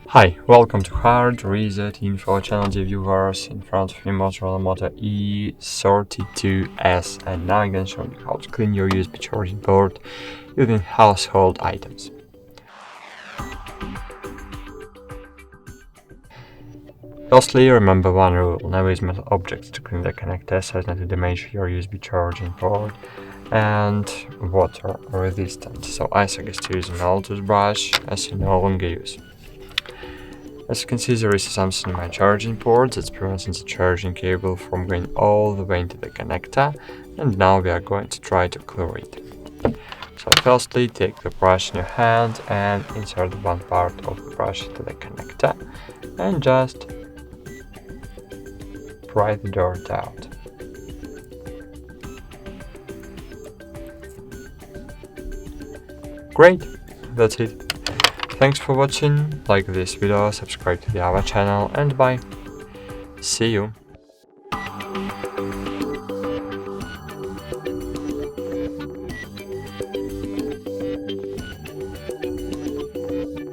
Hi, welcome to HardReset.Info channel, dear viewers. In front of me Motorola Moto E32s, and now I'm going to show you how to clean your USB charging port using household items. Firstly, remember one rule: never use metal objects to clean the connector so as not to damage your USB charging port, and water resistant. So I suggest using an old toothbrush as you no longer use. As you can see, there is something in my charging port that's preventing the charging cable from going all the way into the connector, and now we are going to try to clear it. So firstly, take the brush in your hand and insert one part of the brush into the connector and just pry the dirt out. Great, that's it. Thanks for watching, like this video, subscribe to our channel, and bye. See you.